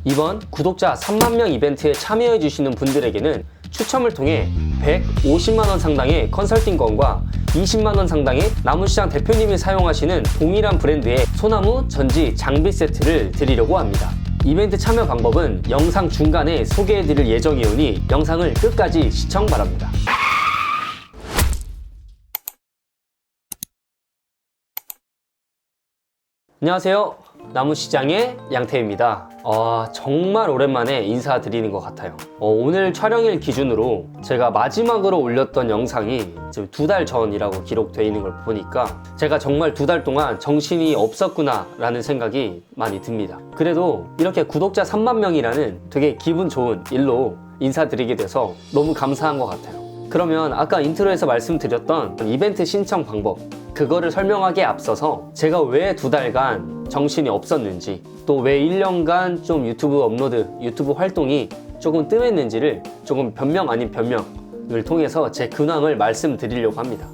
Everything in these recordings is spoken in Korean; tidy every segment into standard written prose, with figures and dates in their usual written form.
이번 구독자 3만 명 이벤트에 참여해 주시는 분들에게는 추첨을 통해 150만원 상당의 컨설팅권과 20만원 상당의 나무시장 대표님이 사용하시는 동일한 브랜드의 소나무 전지 장비 세트를 드리려고 합니다. 이벤트 참여 방법은 영상 중간에 소개해 드릴 예정이오니 영상을 끝까지 시청 바랍니다. 안녕하세요. 나무시장의 양태입니다. 정말 오랜만에 인사드리는 것 같아요. 오늘 촬영일 기준으로 제가 마지막으로 올렸던 영상이 지금 2달 전이라고 기록되어 있는 걸 보니까 제가 정말 2달 동안 정신이 없었구나 라는 생각이 많이 듭니다. 그래도 이렇게 구독자 3만 명이라는 되게 기분 좋은 일로 인사드리게 돼서 너무 감사한 것 같아요. 그러면 아까 인트로에서 말씀드렸던 이벤트 신청 방법, 그거를 설명하기에 앞서서 제가 왜 2달간 정신이 없었는지, 또 왜 1년간 좀 유튜브 활동이 조금 뜸했는지를 조금 변명 아닌 변명을 통해서 제 근황을 말씀드리려고 합니다.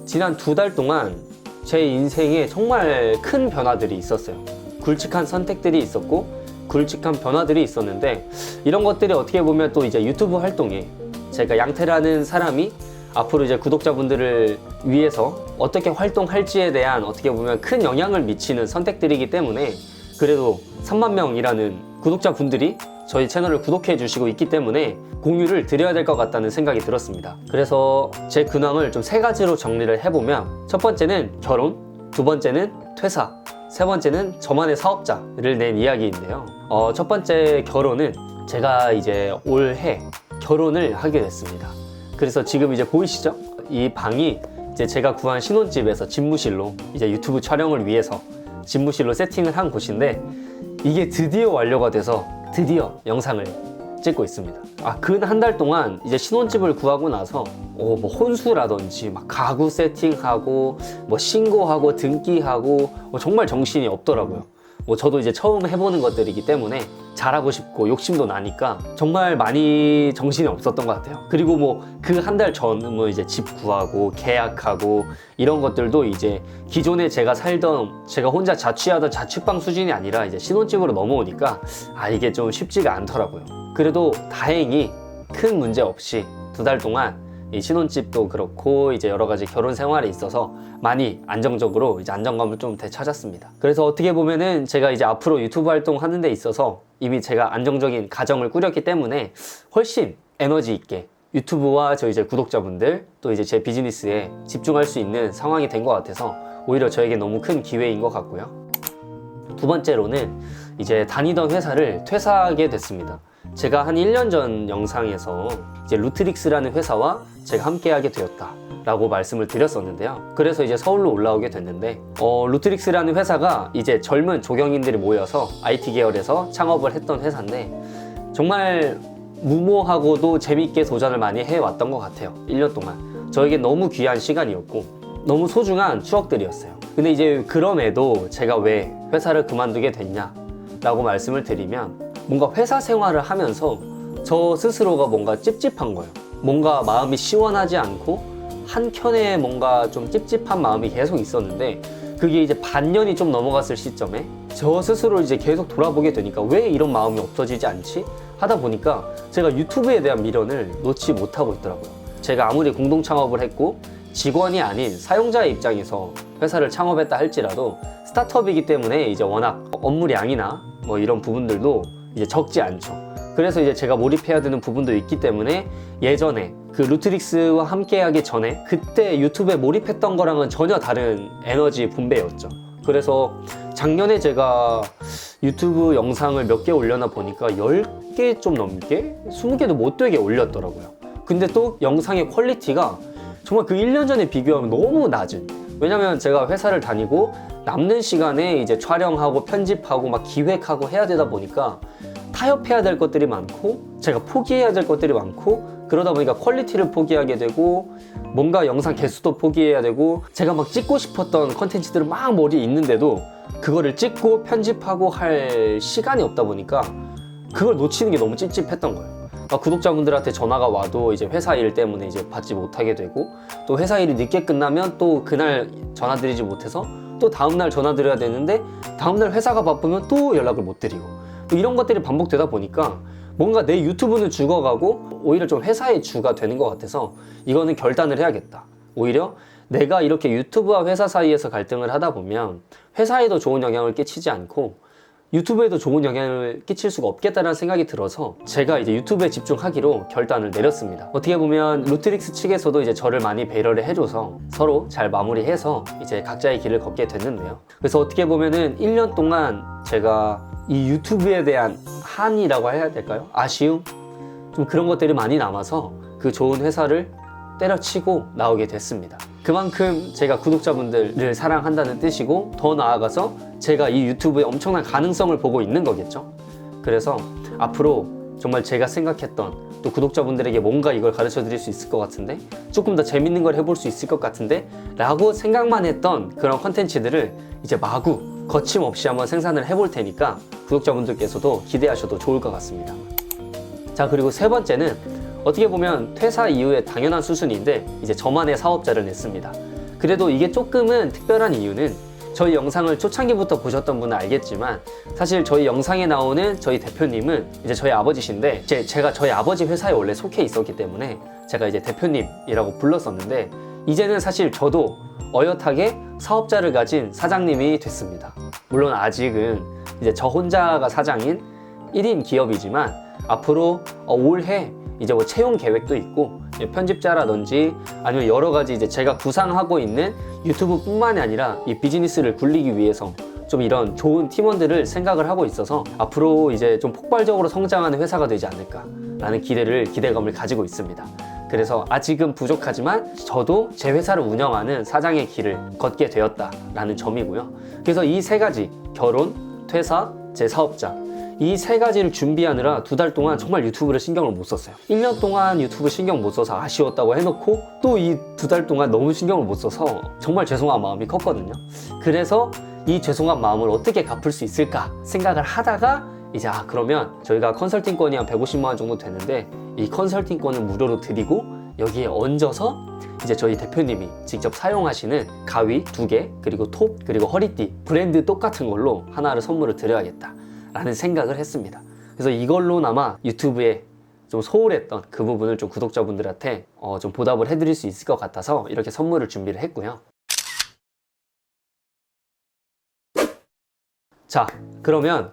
지난 2달 동안 제 인생에 정말 큰 변화들이 있었어요. 굵직한 선택들이 있었고 굵직한 변화들이 있었는데, 이런 것들이 어떻게 보면 또 이제 유튜브 활동에 제가 양태라는 사람이 앞으로 이제 구독자분들을 위해서 어떻게 활동할지에 대한 어떻게 보면 큰 영향을 미치는 선택들이기 때문에, 그래도 3만 명이라는 구독자분들이 저희 채널을 구독해 주시고 있기 때문에 공유를 드려야 될 것 같다는 생각이 들었습니다. 그래서 제 근황을 좀 3가지로 정리를 해보면, 첫 번째는 결혼, 두 번째는 퇴사, 세 번째는 저만의 사업자를 낸 이야기인데요. 첫 번째 결혼은 제가 이제 올해 결혼을 하게 됐습니다. 그래서 지금 이제 보이시죠? 이 방이 이제 제가 구한 신혼집에서 집무실로 이제 유튜브 촬영을 위해서 집무실로 세팅을 한 곳인데, 이게 드디어 완료가 돼서 드디어 영상을 찍고 있습니다. 근 한 달 동안 이제 신혼집을 구하고 나서 뭐 혼수라든지 막 가구 세팅하고 뭐 신고하고 등기하고 정말 정신이 없더라고요. 저도 이제 처음 해보는 것들이기 때문에 잘하고 싶고 욕심도 나니까 정말 많이 정신이 없었던 것 같아요. 그리고 뭐 그 한 달 전 뭐 이제 집 구하고 계약하고 이런 것들도 이제 기존에 제가 혼자 자취하던 자취방 수준이 아니라 이제 신혼집으로 넘어오니까 이게 좀 쉽지가 않더라고요. 그래도 다행히 큰 문제 없이 2달 동안 이 신혼집도 그렇고 이제 여러 가지 결혼 생활에 있어서 많이 안정적으로 이제 안정감을 좀 되찾았습니다. 그래서 어떻게 보면은 제가 이제 앞으로 유튜브 활동하는 데 있어서 이미 제가 안정적인 가정을 꾸렸기 때문에 훨씬 에너지 있게 유튜브와 저 이제 구독자분들 또 이제 제 비즈니스에 집중할 수 있는 상황이 된 것 같아서 오히려 저에게 너무 큰 기회인 것 같고요. 두 번째로는 이제 다니던 회사를 퇴사하게 됐습니다. 제가 한 1년 전 영상에서 이제 루트릭스라는 회사와 제가 함께하게 되었다 라고 말씀을 드렸었는데요. 그래서 이제 서울로 올라오게 됐는데, 루트릭스라는 회사가 이제 젊은 조경인들이 모여서 IT 계열에서 창업을 했던 회사인데, 정말 무모하고도 재밌게 도전을 많이 해왔던 것 같아요. 1년 동안 저에게 너무 귀한 시간이었고 너무 소중한 추억들이었어요. 근데 이제 그럼에도 제가 왜 회사를 그만두게 됐냐 라고 말씀을 드리면, 뭔가 회사 생활을 하면서 저 스스로가 뭔가 찝찝한 거예요. 뭔가 마음이 시원하지 않고 한켠에 뭔가 좀 찝찝한 마음이 계속 있었는데, 그게 이제 반년이 좀 넘어갔을 시점에 저 스스로 이제 계속 돌아보게 되니까 왜 이런 마음이 없어지지 않지? 하다 보니까 제가 유튜브에 대한 미련을 놓지 못하고 있더라고요. 제가 아무리 공동 창업을 했고 직원이 아닌 사용자의 입장에서 회사를 창업했다 할지라도 스타트업이기 때문에 이제 워낙 업무량이나 뭐 이런 부분들도 이제 적지 않죠. 그래서 이제 제가 몰입해야 되는 부분도 있기 때문에 예전에 그 루트릭스와 함께 하기 전에 그때 유튜브에 몰입했던 거랑은 전혀 다른 에너지 분배였죠. 그래서 작년에 제가 유튜브 영상을 몇 개 올려나 보니까 10개 좀 넘게? 20개도 못 되게 올렸더라고요. 근데 또 영상의 퀄리티가 정말 그 1년 전에 비교하면 너무 낮은, 왜냐면 제가 회사를 다니고 남는 시간에 이제 촬영하고 편집하고 막 기획하고 해야 되다 보니까 타협해야 될 것들이 많고 제가 포기해야 될 것들이 많고, 그러다 보니까 퀄리티를 포기하게 되고 뭔가 영상 개수도 포기해야 되고, 제가 막 찍고 싶었던 컨텐츠들을 막 머리에 있는데도 그거를 찍고 편집하고 할 시간이 없다 보니까 그걸 놓치는 게 너무 찝찝했던 거예요. 구독자분들한테 전화가 와도 이제 회사 일 때문에 이제 받지 못하게 되고, 또 회사 일이 늦게 끝나면 또 그날 전화 드리지 못해서 또 다음날 전화 드려야 되는데 다음날 회사가 바쁘면 또 연락을 못 드리고, 뭐 이런 것들이 반복되다 보니까 뭔가 내 유튜브는 죽어가고 오히려 좀 회사의 주가 되는 것 같아서 이거는 결단을 해야겠다. 오히려 내가 이렇게 유튜브와 회사 사이에서 갈등을 하다 보면 회사에도 좋은 영향을 끼치지 않고 유튜브에도 좋은 영향을 끼칠 수가 없겠다는 생각이 들어서 제가 이제 유튜브에 집중하기로 결단을 내렸습니다. 어떻게 보면 루트릭스 측에서도 이제 저를 많이 배려를 해줘서 서로 잘 마무리해서 이제 각자의 길을 걷게 됐는데요. 그래서 어떻게 보면은 1년 동안 제가 이 유튜브에 대한 한이라고 해야 될까요? 아쉬움? 좀 그런 것들이 많이 남아서 그 좋은 회사를 때려치고 나오게 됐습니다. 그만큼 제가 구독자분들을 사랑한다는 뜻이고 더 나아가서 제가 이 유튜브에 엄청난 가능성을 보고 있는 거겠죠. 그래서 앞으로 정말 제가 생각했던 또 구독자분들에게 뭔가 이걸 가르쳐 드릴 수 있을 것 같은데 조금 더 재밌는 걸 해볼 수 있을 것 같은데 라고 생각만 했던 그런 컨텐츠들을 이제 마구 거침없이 한번 생산을 해볼 테니까 구독자분들께서도 기대하셔도 좋을 것 같습니다. 자, 그리고 세 번째는 어떻게 보면 퇴사 이후에 당연한 수순인데 이제 저만의 사업자를 냈습니다. 그래도 이게 조금은 특별한 이유는 저희 영상을 초창기부터 보셨던 분은 알겠지만 사실 저희 영상에 나오는 저희 대표님은 이제 저희 아버지신데 제가 저희 아버지 회사에 원래 속해 있었기 때문에 제가 이제 대표님이라고 불렀었는데 이제는 사실 저도 어엿하게 사업자를 가진 사장님이 됐습니다. 물론 아직은 이제 저 혼자가 사장인 1인 기업이지만 앞으로 올해 이제 뭐 채용 계획도 있고 편집자라든지 아니면 여러 가지 이제 제가 구상하고 있는 유튜브뿐만이 아니라 이 비즈니스를 굴리기 위해서 좀 이런 좋은 팀원들을 생각을 하고 있어서 앞으로 이제 좀 폭발적으로 성장하는 회사가 되지 않을까라는 기대감을 가지고 있습니다. 그래서 아직은 부족하지만 저도 제 회사를 운영하는 사장의 길을 걷게 되었다라는 점이고요. 그래서 이 세 가지 퇴사, 제 사업자 이 세 가지를 준비하느라 2달 동안 정말 유튜브를 신경을 못 썼어요. 1년 동안 유튜브 신경 못 써서 아쉬웠다고 해놓고 또 이 2달 동안 너무 신경을 못 써서 정말 죄송한 마음이 컸거든요. 그래서 이 죄송한 마음을 어떻게 갚을 수 있을까 생각을 하다가 이제 그러면 저희가 컨설팅권이 한 150만 원 정도 되는데 이 컨설팅권을 무료로 드리고 여기에 얹어서 이제 저희 대표님이 직접 사용하시는 가위 2개 그리고 톱 그리고 허리띠 브랜드 똑같은 걸로 하나를 선물을 드려야겠다 라는 생각을 했습니다. 그래서 이걸로나마 유튜브에 좀 소홀했던 그 부분을 좀 구독자분들한테 좀 보답을 해드릴 수 있을 것 같아서 이렇게 선물을 준비를 했고요. 자, 그러면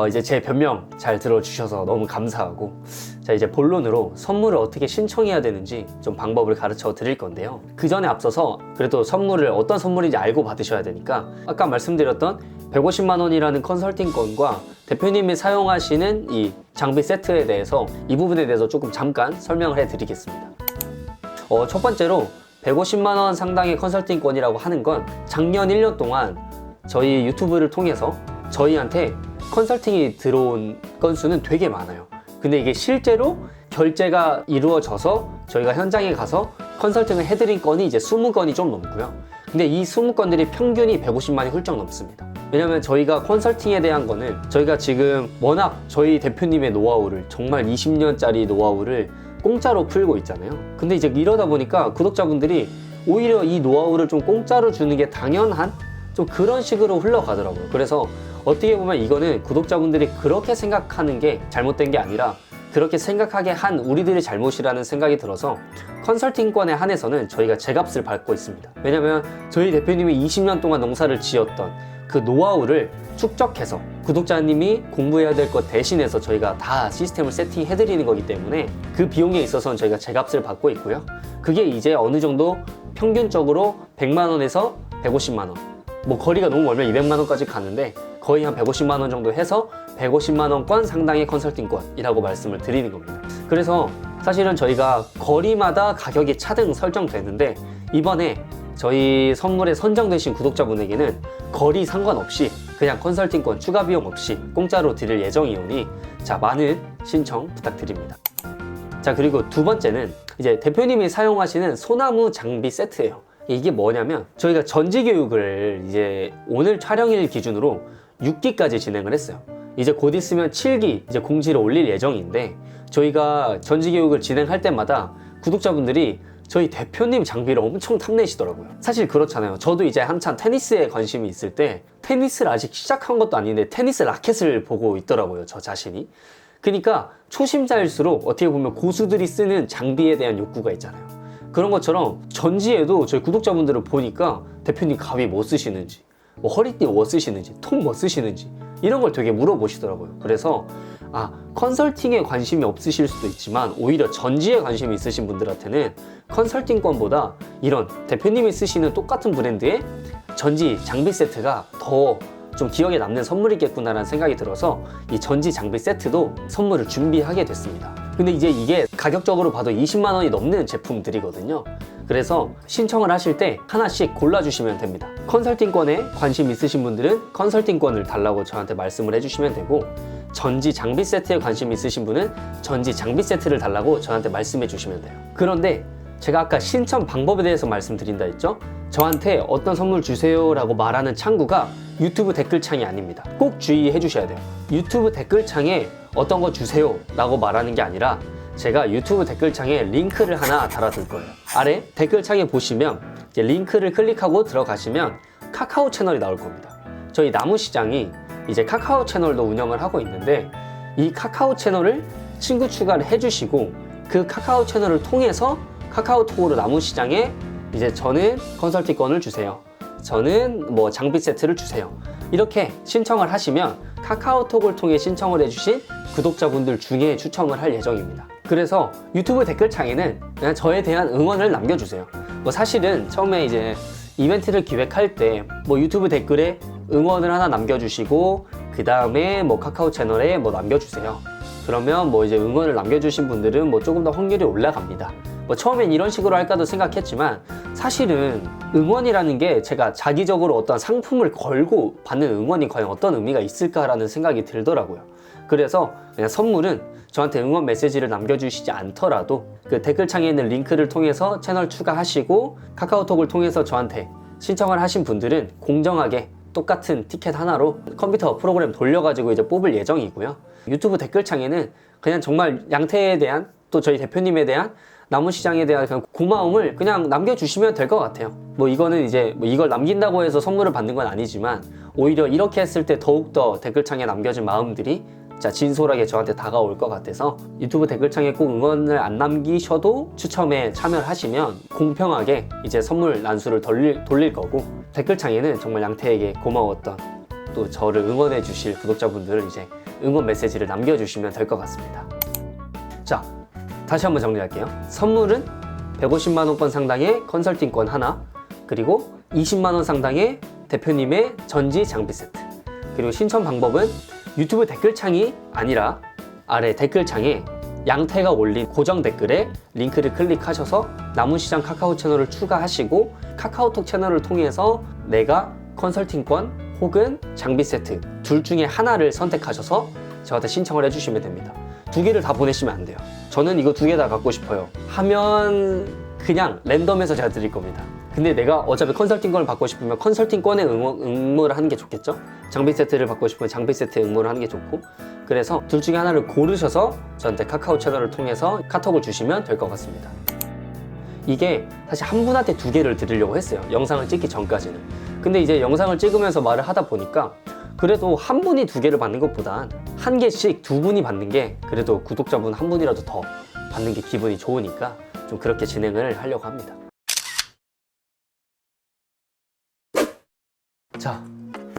이제 제 변명 잘 들어주셔서 너무 감사하고 자, 이제 본론으로 선물을 어떻게 신청해야 되는지 좀 방법을 가르쳐 드릴 건데요. 그 전에 앞서서 그래도 선물을 어떤 선물인지 알고 받으셔야 되니까 아까 말씀드렸던 150만 원이라는 컨설팅권과 대표님이 사용하시는 이 장비 세트에 대해서 이 부분에 대해서 조금 잠깐 설명을 해 드리겠습니다. 첫 번째로 150만 원 상당의 컨설팅권이라고 하는 건 작년 1년 동안 저희 유튜브를 통해서 저희한테 컨설팅이 들어온 건수는 되게 많아요. 근데 이게 실제로 결제가 이루어져서 저희가 현장에 가서 컨설팅을 해드린 건이 이제 20건이 좀 넘고요. 근데 이 20건들이 평균이 150만이 훌쩍 넘습니다. 왜냐면 저희가 컨설팅에 대한 거는 저희가 지금 워낙 저희 대표님의 노하우를 정말 20년짜리 노하우를 공짜로 풀고 있잖아요. 근데 이제 이러다 보니까 구독자분들이 오히려 이 노하우를 좀 공짜로 주는 게 당연한 좀 그런 식으로 흘러가더라고요. 그래서 어떻게 보면 이거는 구독자분들이 그렇게 생각하는 게 잘못된 게 아니라 그렇게 생각하게 한 우리들의 잘못이라는 생각이 들어서 컨설팅권에 한해서는 저희가 제값을 받고 있습니다. 왜냐면 저희 대표님이 20년 동안 농사를 지었던 그 노하우를 축적해서 구독자님이 공부해야 될 것 대신해서 저희가 다 시스템을 세팅해 드리는 거기 때문에 그 비용에 있어서는 저희가 제값을 받고 있고요. 그게 이제 어느 정도 평균적으로 100만 원에서 150만 원 뭐 거리가 너무 멀면 200만 원까지 가는데 거의 한 150만 원 정도 해서 150만 원권 상당의 컨설팅권이라고 말씀을 드리는 겁니다. 그래서 사실은 저희가 거리마다 가격이 차등 설정되는데 이번에 저희 선물에 선정되신 구독자분에게는 거리 상관없이 그냥 컨설팅권 추가 비용 없이 공짜로 드릴 예정이오니 자, 많은 신청 부탁드립니다. 자, 그리고 두 번째는 이제 대표님이 사용하시는 소나무 장비 세트예요. 이게 뭐냐면 저희가 전지교육을 이제 오늘 촬영일 기준으로 6기까지 진행을 했어요. 이제 곧 있으면 7기 이제 공지를 올릴 예정인데 저희가 전지교육을 진행할 때마다 구독자분들이 저희 대표님 장비를 엄청 탐내시더라고요. 사실 그렇잖아요. 저도 이제 한참 테니스에 관심이 있을 때 테니스를 아직 시작한 것도 아닌데 테니스 라켓을 보고 있더라고요, 저 자신이. 그러니까 초심자일수록 어떻게 보면 고수들이 쓰는 장비에 대한 욕구가 있잖아요. 그런 것처럼 전지에도 저희 구독자분들을 보니까 대표님 가위 뭐 쓰시는지, 뭐 허리띠 뭐 쓰시는지, 통 뭐 쓰시는지 이런 걸 되게 물어보시더라고요. 그래서 컨설팅에 관심이 없으실 수도 있지만 오히려 전지에 관심이 있으신 분들한테는 컨설팅권보다 이런 대표님이 쓰시는 똑같은 브랜드의 전지 장비 세트가 더 좀 기억에 남는 선물이겠구나라는 생각이 들어서 이 전지 장비 세트도 선물을 준비하게 됐습니다. 근데 이제 이게 가격적으로 봐도 20만 원이 넘는 제품들이거든요. 그래서 신청을 하실 때 하나씩 골라주시면 됩니다. 컨설팅권에 관심 있으신 분들은 컨설팅권을 달라고 저한테 말씀을 해주시면 되고, 전지 장비 세트에 관심 있으신 분은 전지 장비 세트를 달라고 저한테 말씀해 주시면 돼요. 그런데 제가 아까 신청 방법에 대해서 말씀드린다 했죠? 저한테 어떤 선물 주세요 라고 말하는 창구가 유튜브 댓글창이 아닙니다. 꼭 주의해 주셔야 돼요. 유튜브 댓글창에 어떤 거 주세요 라고 말하는 게 아니라 제가 유튜브 댓글창에 링크를 하나 달아둘 거예요. 아래 댓글창에 보시면 이제 링크를 클릭하고 들어가시면 카카오 채널이 나올 겁니다. 저희 나무시장이 이제 카카오 채널도 운영을 하고 있는데 이 카카오 채널을 친구 추가를 해주시고 그 카카오 채널을 통해서 카카오톡으로 나무시장에 이제 저는 컨설팅권을 주세요, 저는 뭐 장비 세트를 주세요, 이렇게 신청을 하시면 카카오톡을 통해 신청을 해주신 구독자분들 중에 추첨을 할 예정입니다. 그래서 유튜브 댓글창에는 그냥 저에 대한 응원을 남겨주세요. 뭐 사실은 처음에 이제 이벤트를 기획할 때 뭐 유튜브 댓글에 응원을 하나 남겨주시고 그 다음에 뭐 카카오 채널에 뭐 남겨주세요. 그러면 뭐 이제 응원을 남겨주신 분들은 뭐 조금 더 확률이 올라갑니다. 뭐 처음엔 이런 식으로 할까도 생각했지만 사실은 응원이라는 게 제가 자기적으로 어떤 상품을 걸고 받는 응원이 과연 어떤 의미가 있을까라는 생각이 들더라고요. 그래서 그냥 선물은 저한테 응원 메시지를 남겨주시지 않더라도 그 댓글창에 있는 링크를 통해서 채널 추가하시고 카카오톡을 통해서 저한테 신청을 하신 분들은 공정하게 똑같은 티켓 하나로 컴퓨터 프로그램 돌려가지고 이제 뽑을 예정이고요. 유튜브 댓글창에는 그냥 정말 양태에 대한 또 저희 대표님에 대한 나무시장에 대한 그냥 고마움을 그냥 남겨주시면 될 것 같아요. 뭐 이거는 이제 뭐 이걸 남긴다고 해서 선물을 받는 건 아니지만 오히려 이렇게 했을 때 더욱더 댓글창에 남겨진 마음들이 진솔하게 저한테 다가올 것 같아서 유튜브 댓글창에 꼭 응원을 안 남기셔도 추첨에 참여를 하시면 공평하게 이제 선물 난수를 돌릴 거고, 댓글창에는 정말 양태에게 고마웠던 또 저를 응원해 주실 구독자분들을 이제 응원 메시지를 남겨주시면 될 것 같습니다. 자, 다시 한번 정리할게요. 선물은 150만원권 상당의 컨설팅권 하나, 그리고 20만원 상당의 대표님의 전지 장비 세트, 그리고 신청 방법은 유튜브 댓글창이 아니라 아래 댓글창에 양태가 올린 고정 댓글에 링크를 클릭하셔서 나무시장 카카오 채널을 추가하시고 카카오톡 채널을 통해서 내가 컨설팅권 혹은 장비 세트 둘 중에 하나를 선택하셔서 저한테 신청을 해주시면 됩니다. 두 개를 다 보내시면 안 돼요. 저는 이거 두 개 다 갖고 싶어요 하면 그냥 랜덤해서 제가 드릴 겁니다. 근데 내가 어차피 컨설팅권을 받고 싶으면 컨설팅권에 응모를 하는 게 좋겠죠? 장비 세트를 받고 싶으면 장비 세트에 응모를 하는 게 좋고, 그래서 둘 중에 하나를 고르셔서 저한테 카카오 채널을 통해서 카톡을 주시면 될 것 같습니다. 이게 사실 한 분한테 두 개를 드리려고 했어요, 영상을 찍기 전까지는. 근데 이제 영상을 찍으면서 말을 하다 보니까 그래도 한 분이 두 개를 받는 것보단 한 개씩 두 분이 받는 게 그래도 구독자분 한 분이라도 더 받는 게 기분이 좋으니까 좀 그렇게 진행을 하려고 합니다. 자,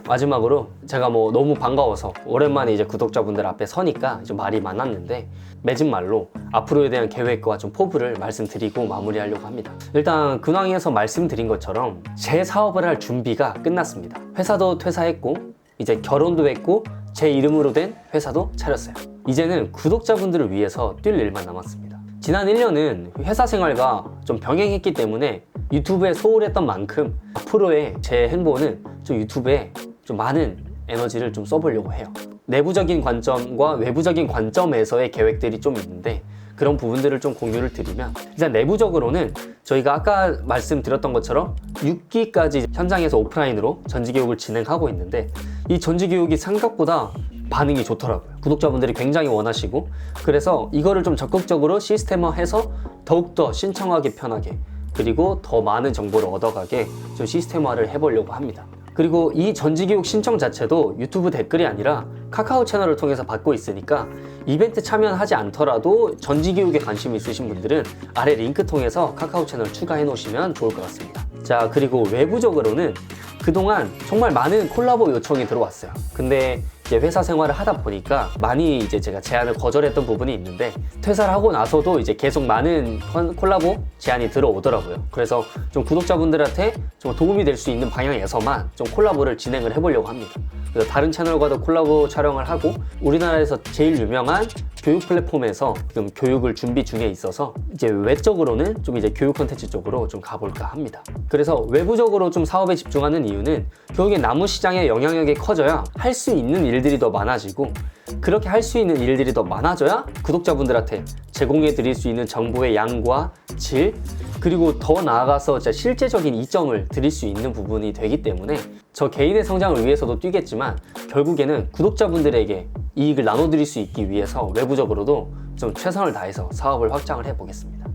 마지막으로 제가 뭐 너무 반가워서 오랜만에 이제 구독자분들 앞에 서니까 좀 말이 많았는데 맺은 말로 앞으로에 대한 계획과 좀 포부를 말씀드리고 마무리하려고 합니다. 일단 근황에서 말씀드린 것처럼 제 사업을 할 준비가 끝났습니다. 회사도 퇴사했고 이제 결혼도 했고 제 이름으로 된 회사도 차렸어요. 이제는 구독자분들을 위해서 뛸 일만 남았습니다. 지난 1년은 회사 생활과 좀 병행했기 때문에 유튜브에 소홀했던 만큼 앞으로의 제 행보는 좀 유튜브에 좀 많은 에너지를 좀 써보려고 해요. 내부적인 관점과 외부적인 관점에서의 계획들이 좀 있는데 그런 부분들을 좀 공유를 드리면, 일단 내부적으로는 저희가 아까 말씀드렸던 것처럼 6기까지 현장에서 오프라인으로 전지교육을 진행하고 있는데 이 전지교육이 생각보다 반응이 좋더라고요. 구독자분들이 굉장히 원하시고, 그래서 이거를 좀 적극적으로 시스템화해서 더욱더 신청하기 편하게, 그리고 더 많은 정보를 얻어가게 좀 시스템화를 해보려고 합니다. 그리고 이 전지교육 신청 자체도 유튜브 댓글이 아니라 카카오 채널을 통해서 받고 있으니까 이벤트 참여하지 않더라도 전지교육에 관심 있으신 분들은 아래 링크 통해서 카카오 채널 추가해 놓으시면 좋을 것 같습니다. 자, 그리고 외부적으로는 그동안 정말 많은 콜라보 요청이 들어왔어요. 근데 이제 회사 생활을 하다 보니까 많이 이제 제가 제안을 거절했던 부분이 있는데, 퇴사를 하고 나서도 이제 계속 많은 콜라보 제안이 들어오더라고요. 그래서 좀 구독자분들한테 좀 도움이 될 수 있는 방향에서만 좀 콜라보를 진행을 해보려고 합니다. 그래서 다른 채널과도 콜라보 촬영을 하고, 우리나라에서 제일 유명한 교육 플랫폼에서 지금 교육을 준비 중에 있어서 이제 외적으로는 좀 이제 교육 콘텐츠 쪽으로 좀 가볼까 합니다. 그래서 외부적으로 좀 사업에 집중하는 이유는 결국에 나무 시장의 영향력이 커져야 할 수 있는 일들이 더 많아지고, 그렇게 할 수 있는 일들이 더 많아져야 구독자분들한테 제공해 드릴 수 있는 정보의 양과 질, 그리고 더 나아가서 진짜 실제적인 이점을 드릴 수 있는 부분이 되기 때문에 저 개인의 성장을 위해서도 뛰겠지만, 결국에는 구독자분들에게 이익을 나눠드릴 수 있기 위해서 외부적으로도 좀 최선을 다해서 사업을 확장을 해보겠습니다.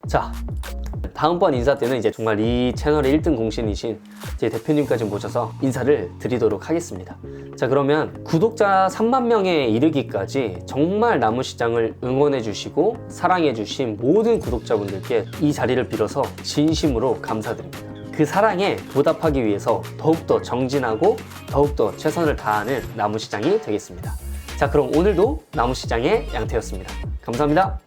자, 다음번 인사 때는 이제 정말 이 채널의 1등 공신이신 제 대표님까지 모셔서 인사를 드리도록 하겠습니다. 자, 그러면 구독자 3만 명에 이르기까지 정말 나무시장을 응원해 주시고 사랑해 주신 모든 구독자분들께 이 자리를 빌어서 진심으로 감사드립니다. 그 사랑에 보답하기 위해서 더욱더 정진하고 더욱더 최선을 다하는 나무시장이 되겠습니다. 자, 그럼 오늘도 나무시장의 양태였습니다. 감사합니다.